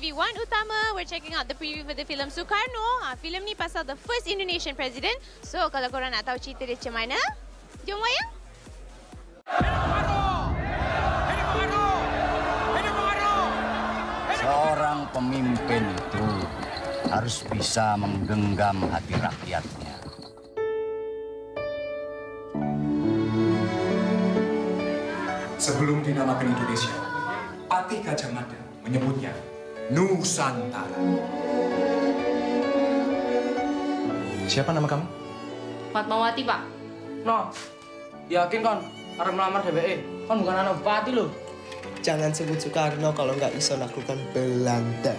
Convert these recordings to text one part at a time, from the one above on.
TV One Utama. We're checking out the preview for the film Sukarno. Filem ni pasal the first Indonesian president. So kalau korang nak tahu cerita dia macam mana, jom wayang. Seorang pemimpin itu harus bisa menggenggam hati rakyatnya. Sebelum dinamakan Indonesia, Patih Gajah Mada menyebutnya Nusantara. Siapa nama kamu? Fatmawati, Pak. No, yakin kon? Arep melamar DBE. Kon bukan anak bupati loh. Jangan sebut Soekarno kalau nggak bisa naklukkan Belanda.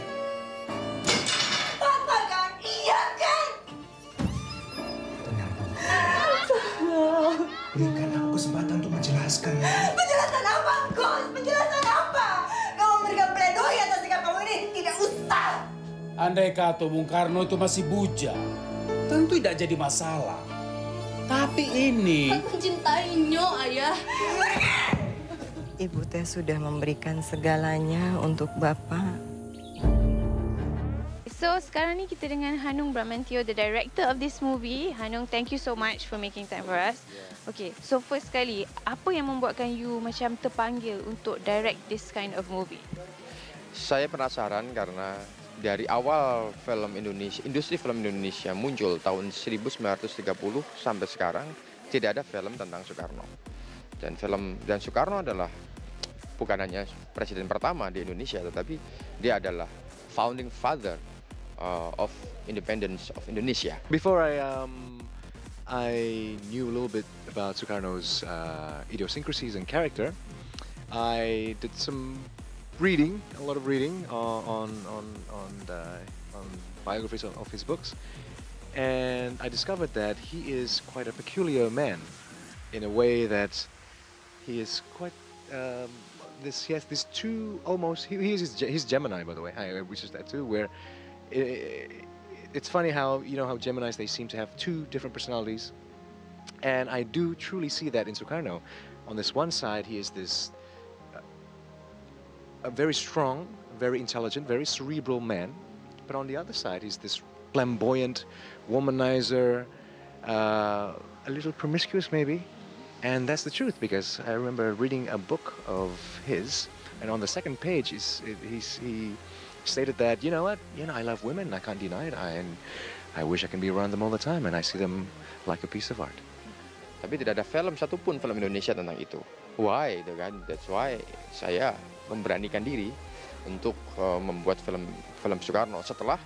Papa kan? Iya kan? Tenang. Berikan aku kesempatan untuk menjelaskan. Penjelasan apa, Gus? Penjelasan apa? Kamu memberikan pledoi atas sikap kamu ini tidak usah. Andai kata Bung Karno itu masih bujang, tentu tidak jadi masalah. Tapi ini... Aku mencintainya, Ayah. Ibu teh sudah memberikan segalanya untuk Bapak. So sekarang ni kita dengan Hanung Bramantio, the director of this movie. Hanung, thank you so much for making time for us. Okay, so first kali, apa yang membuatkan you macam terpanggil untuk direct this kind of movie? Saya penasaran karena dari awal film Indonesia, industri film Indonesia muncul tahun 1930 sampai sekarang tidak ada film tentang Soekarno. Dan Soekarno adalah bukan hanya presiden pertama di Indonesia, tetapi dia adalah founding father of independence of Indonesia. Before I knew a little bit about Sukarno's idiosyncrasies and character, I did some reading, a lot of reading on biographies of his books, and I discovered that he is quite a peculiar man, in a way that he is quite. He has this two almost. He's Gemini, by the way. I researched that too. Where it's funny how how Geminis, they seem to have two different personalities, and I do truly see that in Sukarno. On this one side, he is this a very strong, very intelligent, very cerebral man, but on the other side, he's this flamboyant womanizer, a little promiscuous maybe. And that's the truth, because I remember reading a book of his, and on the second page, he stated that, I love women, I can't deny it, and I wish I can be around them all the time, and I see them like a piece of art. Tapi tidak ada film satupun film Indonesia tentang itu. Why? That's why saya memberanikan diri untuk membuat film Soekarno setelah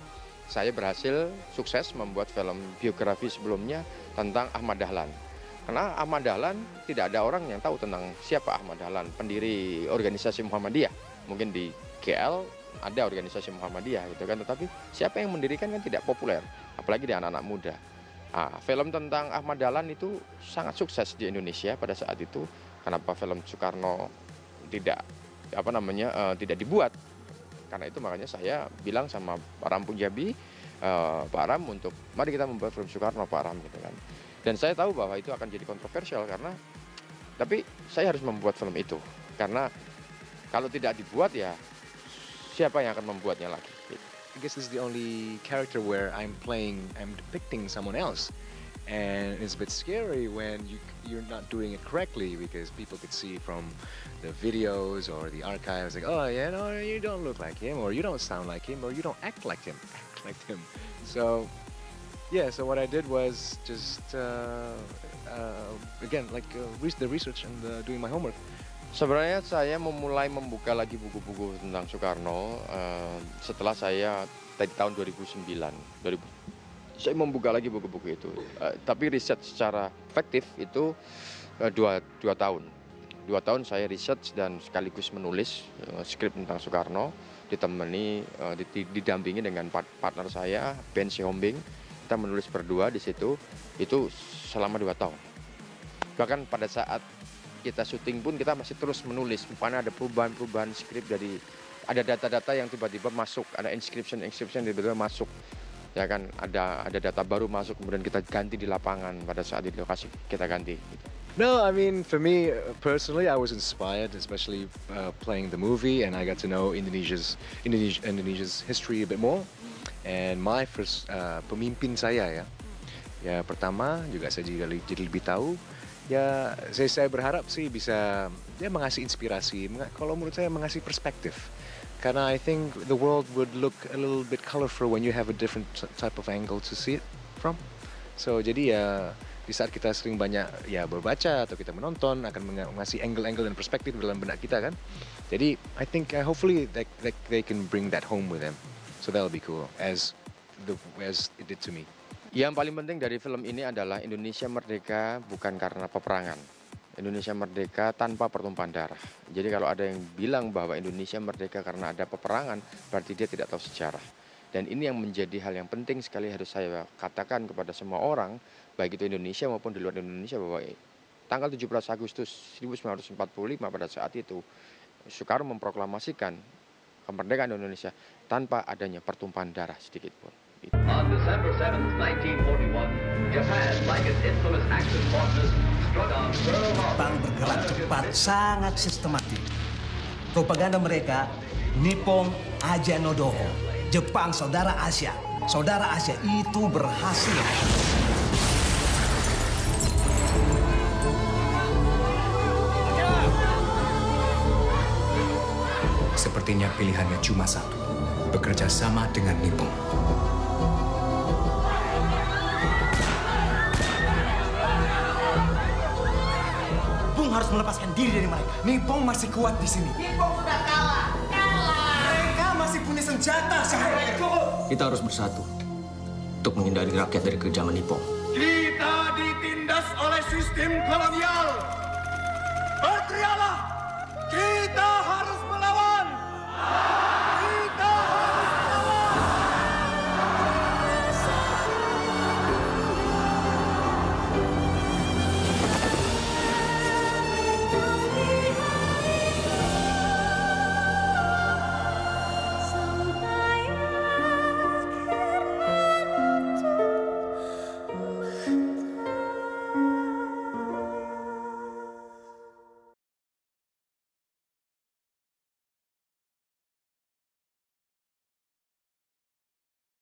saya berhasil sukses membuat film biografi sebelumnya tentang Ahmad Dahlan. Karena Ahmad Dahlan tidak ada orang yang tahu tentang siapa Ahmad Dahlan, pendiri organisasi Muhammadiyah. Mungkin di KL ada organisasi Muhammadiyah gitu kan, tetapi siapa yang mendirikan kan tidak populer, apalagi di anak-anak muda. Film tentang Ahmad Dahlan itu sangat sukses di Indonesia pada saat itu. Kenapa film Soekarno tidak dibuat? Karena itu makanya saya bilang sama Pak Ram Punjabi, Pak Ram, untuk mari kita membuat film Soekarno, Pak Ram, gitu kan. Dan saya tahu bahwa itu akan jadi kontroversial tapi saya harus membuat film itu. Karena kalau tidak dibuat, ya siapa yang akan membuatnya lagi? I guess this is the only character where I'm depicting someone else. And it's a bit scary when you're not doing it correctly, because people could see from the videos or the archives, like, oh, you don't look like him, or you don't sound like him, or you don't act like him. So, yeah, so what I did was just, again, the research and doing my homework. Sebenarnya saya memulai membuka lagi buku-buku tentang Soekarno setelah saya dari tahun 2009. Saya membuka lagi buku-buku itu. Tapi riset secara efektif itu 2 tahun. 2 tahun saya riset dan sekaligus menulis skrip tentang Soekarno, didampingi dengan partner saya, Ben Sihombing. Kita menulis berdua di situ, itu selama 2 tahun. Bahkan pada saat kita syuting pun kita masih terus menulis, karena ada perubahan-perubahan skrip, ada data-data yang tiba-tiba masuk, ada inscription tiba-tiba masuk. Ya kan, ada data baru masuk, kemudian kita ganti di lapangan pada saat di lokasi kita ganti. No, I mean, for me personally, I was inspired, especially playing the movie, and I got to know Indonesia's history a bit more. And my first pemimpin saya ya pertama juga saya jadi lebih tahu. Ya saya berharap sih bisa mengasih inspirasi. Kalau menurut saya mengasih perspektif. Karena I think the world would look a little bit colorful when you have a different type of angle to see it from. So jadi ya di saat kita sering banyak berbaca atau kita menonton akan mengasih angle-angle dan perspektif dalam benak kita kan. Jadi I think hopefully they can bring that home with them. So that'll be cool as it did to me. Yang paling penting dari film ini adalah Indonesia merdeka bukan karena peperangan. Indonesia merdeka tanpa pertumpahan darah. Jadi kalau ada yang bilang bahwa Indonesia merdeka karena ada peperangan, berarti dia tidak tahu sejarah. Dan ini yang menjadi hal yang penting sekali harus saya katakan kepada semua orang, baik itu Indonesia maupun di luar Indonesia, bahwa tanggal 17 Agustus 1945 pada saat itu, Soekarno memproklamasikan kemerdekaan Indonesia tanpa adanya pertumpahan darah sedikit pun. On December 7, 1941, Japan, like its infamous Axis forces, struck on Pearl Harbor. Jepang bergerak cepat, sangat sistematik. Propaganda mereka, Nippon Aja no Doho. Jepang saudara Asia. Saudara Asia itu berhasil. Sepertinya pilihannya cuma satu, bekerja sama dengan Nippon. Bung harus melepaskan diri dari mereka. Nippon masih kuat di sini. Nippon sudah kalah. Mereka masih punya senjata, Syahrir. Kita harus bersatu untuk menghindari rakyat dari kejaman Nippon. Kita ditindas oleh sistem kolonial. Berteriaklah!